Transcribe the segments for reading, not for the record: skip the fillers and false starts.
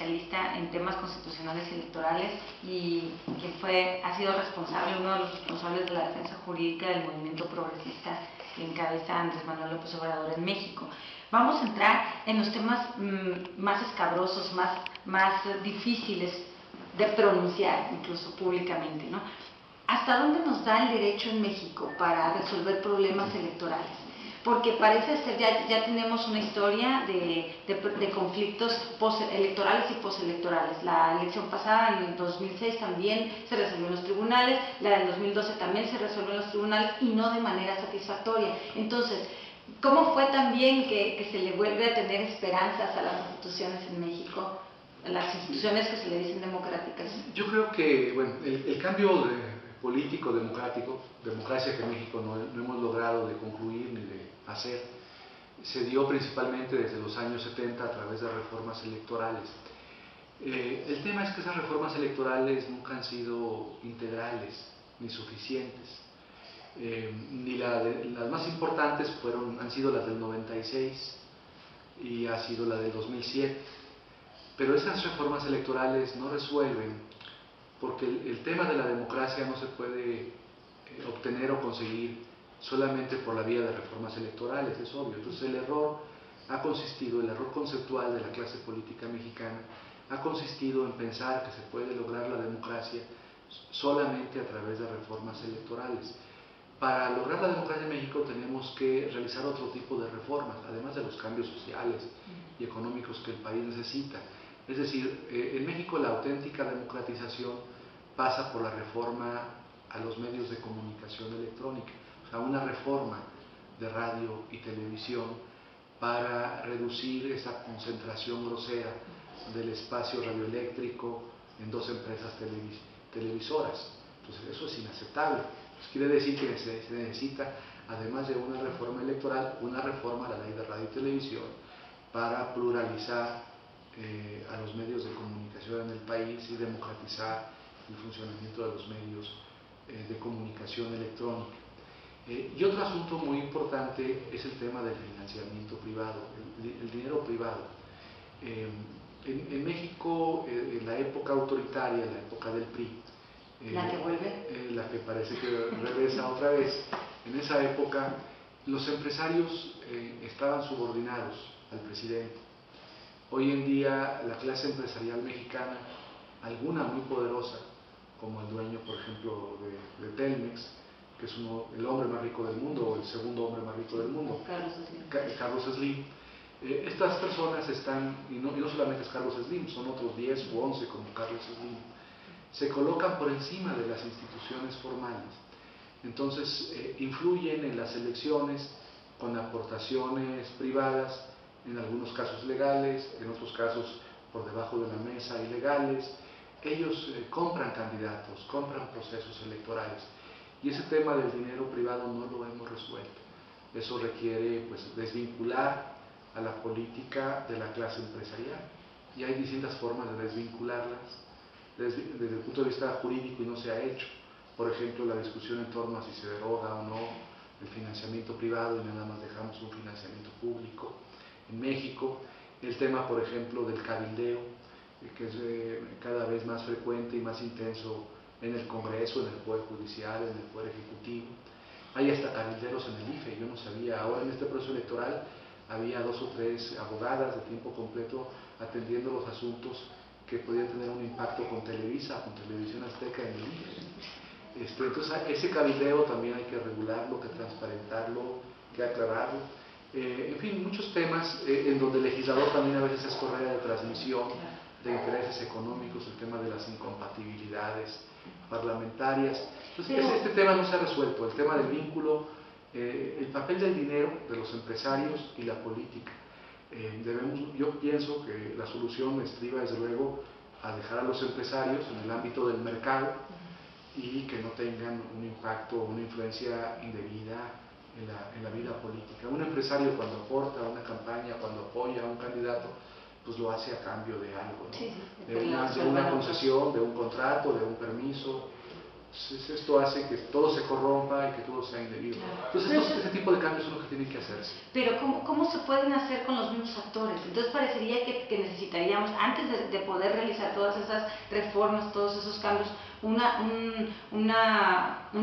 especialista en temas constitucionales y electorales y quien ha sido responsable, uno de los responsables de la defensa jurídica del movimiento progresista que encabeza Andrés Manuel López Obrador en México. Vamos a entrar en los temas más escabrosos, más difíciles de pronunciar, incluso públicamente, ¿no? ¿Hasta dónde nos da el derecho en México para resolver problemas electorales? Porque parece ser, ya tenemos una historia de conflictos electorales y postelectorales. La elección pasada, en el 2006, también se resolvió en los tribunales, la del 2012 también se resolvió en los tribunales y no de manera satisfactoria. Entonces, ¿cómo fue también que se le vuelve a tener esperanzas a las instituciones en México, a las instituciones que se le dicen democráticas? Yo creo que, bueno, el cambio político, democracia que en México no hemos logrado de concluir ni de hacer, se dio principalmente desde los años 70 a través de reformas electorales. El tema es que esas reformas electorales nunca han sido integrales ni suficientes. Las más importantes han sido las del 96 y ha sido la del 2007, pero esas reformas electorales no resuelven, porque el tema de la democracia no se puede obtener o conseguir solamente por la vía de reformas electorales, es obvio. Entonces el error conceptual de la clase política mexicana ha consistido en pensar que se puede lograr la democracia solamente a través de reformas electorales. Para lograr la democracia en México tenemos que realizar otro tipo de reformas, además de los cambios sociales y económicos que el país necesita. Es decir, en México la auténtica democratización pasa por la reforma a los medios de comunicación electrónica, o sea, una reforma de radio y televisión para reducir esa concentración grosera del espacio radioeléctrico en dos empresas televisoras. Entonces eso es inaceptable. Pues quiere decir que se necesita, además de una reforma electoral, una reforma a la ley de radio y televisión para pluralizar a los medios de comunicación en el país y democratizar el funcionamiento de los medios de comunicación electrónica. Y otro asunto muy importante es el tema del financiamiento privado, el dinero privado. En México, en la época autoritaria, la época del PRI, ¿La que vuelve? La que parece que regresa otra vez, en esa época los empresarios estaban subordinados al presidente. Hoy en día la clase empresarial mexicana, alguna muy poderosa, como el dueño, por ejemplo, de Telmex, que es el hombre más rico del mundo, o el segundo hombre más rico del mundo, Carlos Slim. Estas personas están, y no solamente es Carlos Slim, son otros 10 u 11 como Carlos Slim, se colocan por encima de las instituciones formales. Entonces influyen en las elecciones con aportaciones privadas, en algunos casos legales, en otros casos por debajo de la mesa ilegales. Ellos compran candidatos, compran procesos electorales, y ese tema del dinero privado no lo hemos resuelto. Eso requiere, pues, desvincular a la política de la clase empresarial, y hay distintas formas de desvincularlas desde el punto de vista jurídico, y no se ha hecho. Por ejemplo, la discusión en torno a si se deroga o no el financiamiento privado y nada más dejamos un financiamiento público. En México, el tema, por ejemplo, del cabildeo, que es cada vez más frecuente y más intenso en el Congreso, en el Poder Judicial, en el Poder Ejecutivo. Hay hasta cabilderos en el IFE, yo no sabía. Ahora en este proceso electoral había 2 o 3 abogadas de tiempo completo atendiendo los asuntos que podían tener un impacto con Televisa, con Televisión Azteca en el IFE. Entonces ese cabildeo también hay que regularlo, que transparentarlo, que aclararlo. En fin, muchos temas en donde el legislador también a veces es correa de transmisión de intereses económicos, el tema de las incompatibilidades parlamentarias. Entonces este tema no se ha resuelto, el tema del vínculo, el papel del dinero de los empresarios y la política. Yo pienso que la solución estriba desde luego a dejar a los empresarios en el ámbito del mercado y que no tengan un impacto o una influencia indebida en la vida política. Un empresario cuando aporta a una campaña, cuando apoya a un candidato, pues lo hace a cambio de algo, ¿no? Sí, de una concesión, de un contrato, de un permiso, Entonces esto hace que todo se corrompa y que todo sea indebido. Entonces este tipo de cambios son los que tienen que hacerse. Pero ¿cómo se pueden hacer con los mismos actores? Entonces parecería que necesitaríamos, antes de poder realizar todas esas reformas, todos esos cambios, un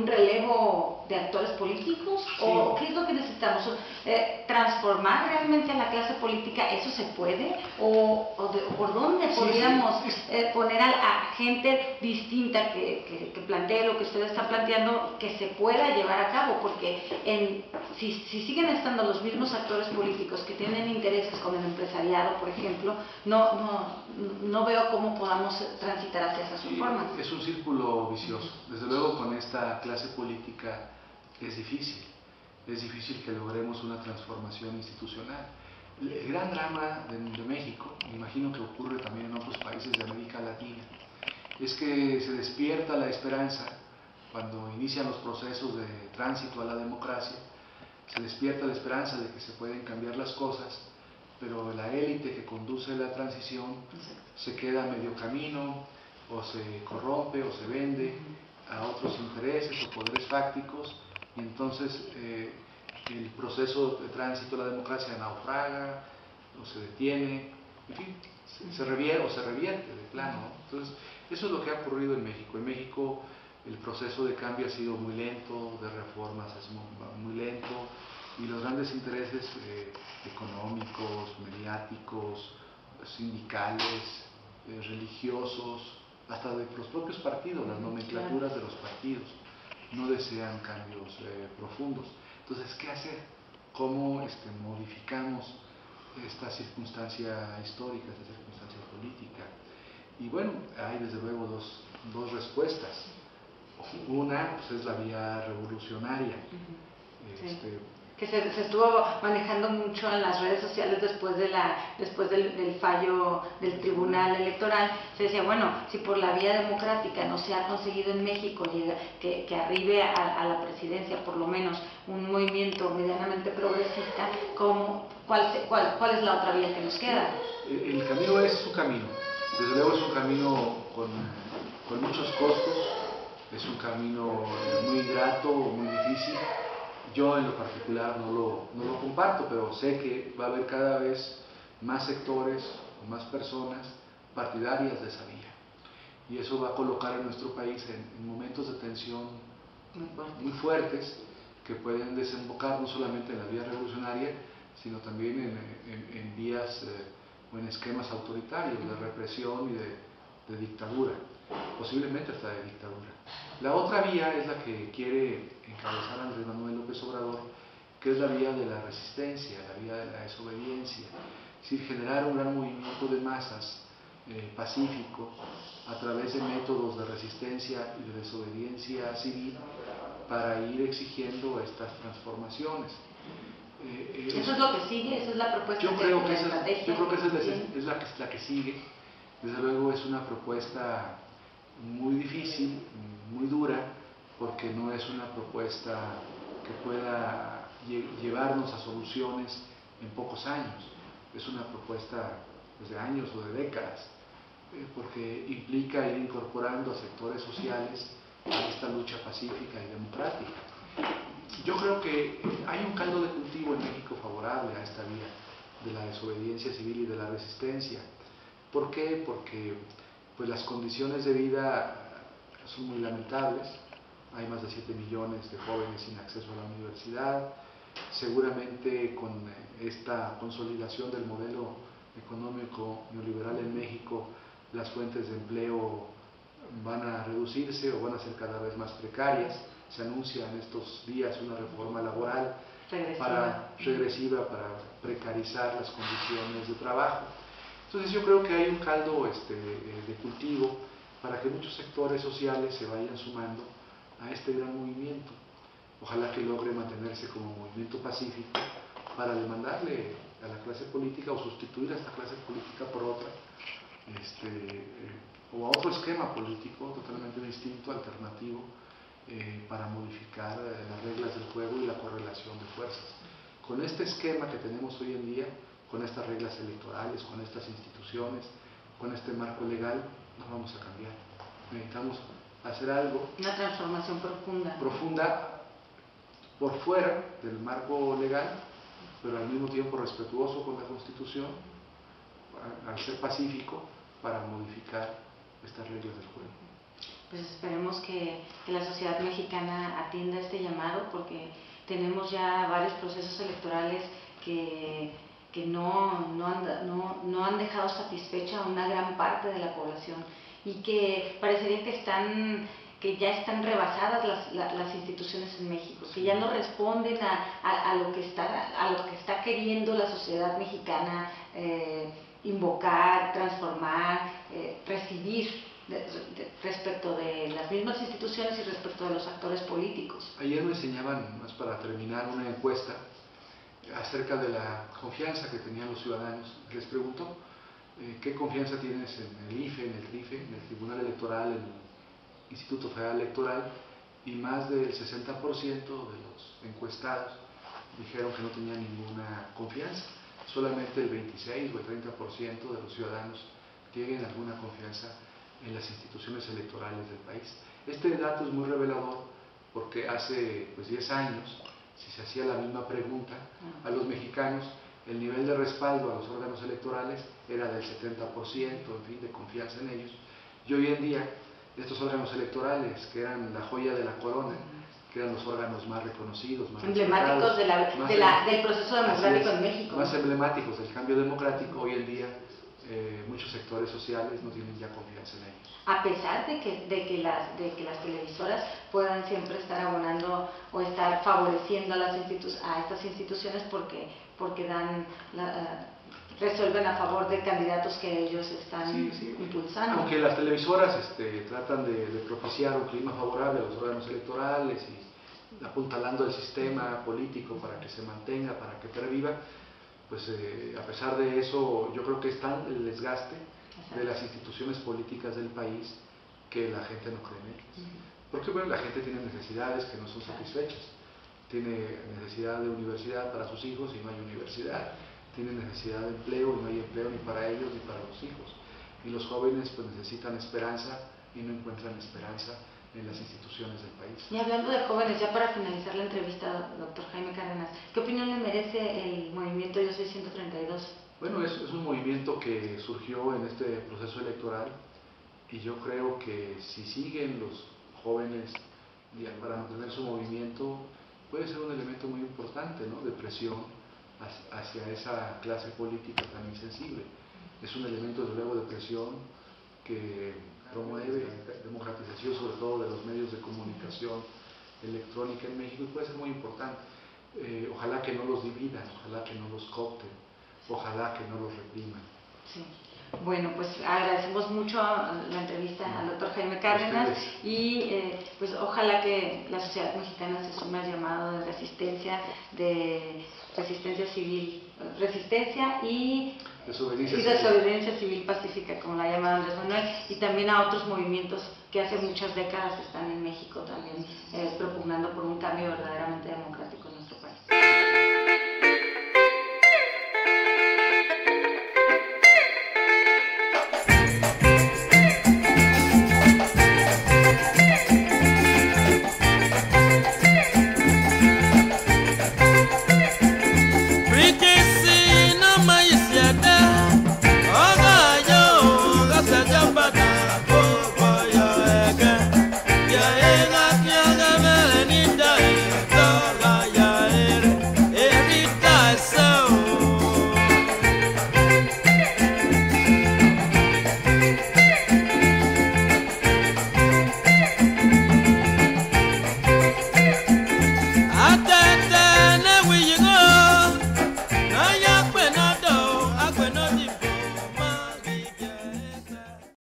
relevo de actores políticos. Sí. ¿O qué es lo que necesitamos? ¿Transformar realmente a la clase política? ¿Eso se puede? ¿O por dónde podríamos poner a gente distinta que plantee lo que usted está planteando, que se pueda llevar a cabo? Porque si siguen estando los mismos actores políticos que tienen intereses con el empresariado, por ejemplo, no veo cómo podamos transitar hacia esas formas. Es un círculo vicioso. Desde luego con esta clase política es difícil que logremos una transformación institucional. El gran drama de México, me imagino que ocurre también en otros países de América Latina, es que se despierta la esperanza cuando inician los procesos de tránsito a la democracia, se despierta la esperanza de que se pueden cambiar las cosas, pero la élite que conduce la transición se queda a medio camino, o se corrompe o se vende a otros intereses o poderes fácticos, y entonces el proceso de tránsito a la democracia naufraga o se detiene, en fin, se revierte de plano. Entonces eso es lo que ha ocurrido en México. En México el proceso de cambio ha sido muy lento, de reformas es muy lento, y los grandes intereses económicos, mediáticos, sindicales, religiosos, hasta de los propios partidos, las nomenclaturas de los partidos, no desean cambios profundos. Entonces, ¿qué hacer? ¿Cómo modificamos esta circunstancia histórica, esta circunstancia política? Y bueno, hay desde luego dos respuestas. Una pues, es la vía revolucionaria. Que se estuvo manejando mucho en las redes sociales después del fallo del Tribunal Electoral. Se decía, bueno, si por la vía democrática no se ha conseguido en México que arribe a la presidencia por lo menos un movimiento medianamente progresista, ¿cuál es la otra vía que nos queda? El camino es un camino, desde luego es un camino con muchos costos, es un camino muy ingrato, muy difícil. Yo en lo particular no lo comparto, pero sé que va a haber cada vez más sectores o más personas partidarias de esa vía. Y eso va a colocar a nuestro país en momentos de tensión muy fuertes que pueden desembocar no solamente en la vía revolucionaria, sino también en vías o en esquemas autoritarios de represión y de dictadura, posiblemente hasta de dictadura. La otra vía es la que quiere encabezar Andrés Manuel López Obrador, que es la vía de la resistencia, la vía de la desobediencia, es decir, generar un gran movimiento de masas pacífico a través de métodos de resistencia y de desobediencia civil para ir exigiendo estas transformaciones. ¿Eso es lo que sigue? ¿Esa es la propuesta? Yo creo que esa es la que sigue. Desde luego es una propuesta muy difícil, muy dura, porque no es una propuesta que pueda llevarnos a soluciones en pocos años. Es una propuesta pues, de años o de décadas, porque implica ir incorporando a sectores sociales a esta lucha pacífica y democrática. Yo creo que hay un caldo de cultivo en México favorable a esta vía de la desobediencia civil y de la resistencia. ¿Por qué? Porque pues, las condiciones de vida son muy lamentables. Hay más de 7 millones de jóvenes sin acceso a la universidad. Seguramente con esta consolidación del modelo económico neoliberal en México, las fuentes de empleo van a reducirse o van a ser cada vez más precarias. Se anuncia en estos días una reforma laboral regresiva para precarizar las condiciones de trabajo. Entonces yo creo que hay un caldo de cultivo para que muchos sectores sociales se vayan sumando a este gran movimiento. Ojalá que logre mantenerse como movimiento pacífico para demandarle a la clase política o sustituir a esta clase política por otra, o a otro esquema político totalmente distinto, alternativo, para modificar las reglas del juego y la correlación de fuerzas. Con este esquema que tenemos hoy en día, con estas reglas electorales, con estas instituciones, con este marco legal, no vamos a cambiar. Necesitamos hacer algo. Una transformación Profunda por fuera del marco legal, pero al mismo tiempo respetuoso con la Constitución, al ser pacífico, para modificar estas reglas del juego. Pues esperemos que la sociedad mexicana atienda este llamado, porque tenemos ya varios procesos electorales que no han dejado satisfecha a una gran parte de la población, y que parecería que ya están rebasadas las instituciones en México, que ya no responden a lo que está queriendo la sociedad mexicana invocar, transformar, recibir respecto de las mismas instituciones y respecto de los actores políticos. Ayer me enseñaban, más para terminar, una encuesta acerca de la confianza que tenían los ciudadanos. Les preguntó qué confianza tienes en el IFE, en el TRIFE, en el Tribunal Electoral, en el Instituto Federal Electoral, y más del 60% de los encuestados dijeron que no tenían ninguna confianza. Solamente el 26 o el 30% de los ciudadanos tienen alguna confianza en las instituciones electorales del país. Este dato es muy revelador, porque hace 10 años, si se hacía la misma pregunta a los mexicanos, el nivel de respaldo a los órganos electorales era del 70%, en fin, de confianza en ellos. Y hoy en día, estos órganos electorales, que eran la joya de la corona, que eran los órganos más reconocidos, más emblemáticos del proceso democrático en México, más emblemáticos del cambio democrático, hoy en día muchos sectores sociales no tienen ya confianza en ellos. A pesar de que las televisoras puedan siempre estar abonando o estar favoreciendo a estas instituciones porque resuelven a favor de candidatos que ellos están impulsando. Aunque las televisoras tratan de propiciar un clima favorable a los órganos electorales y apuntalando el sistema político para que se mantenga, para que perviva, pues a pesar de eso, yo creo que es tan el desgaste de las instituciones políticas del país que la gente no cree en ellas. Porque bueno, la gente tiene necesidades que no son satisfechas. Tiene necesidad de universidad para sus hijos y no hay universidad. Tiene necesidad de empleo y no hay empleo ni para ellos ni para los hijos. Y los jóvenes pues necesitan esperanza y no encuentran esperanza en las instituciones del país. Y hablando de jóvenes, ya para finalizar la entrevista, doctor Jaime Cárdenas, ¿qué opinión le merece el movimiento Yo Soy 132? Bueno, es un movimiento que surgió en este proceso electoral, y yo creo que si siguen los jóvenes para mantener su movimiento, puede ser un elemento muy importante, ¿no?, de presión hacia esa clase política tan insensible. Es un elemento, desde luego, de presión que promueve democratización, sobre todo de los medios de comunicación electrónica en México, y puede ser muy importante. Ojalá que no los dividan, ojalá que no los coopten, ojalá que no los repriman. Sí. Bueno, pues agradecemos mucho la entrevista al doctor Jaime Cárdenas, y pues ojalá que la sociedad mexicana se sume al llamado de resistencia civil, resistencia y desobediencia civil pacífica, como la llama Andrés Manuel, y también a otros movimientos que hace muchas décadas están en México también propugnando por un cambio verdaderamente democrático en nuestro país.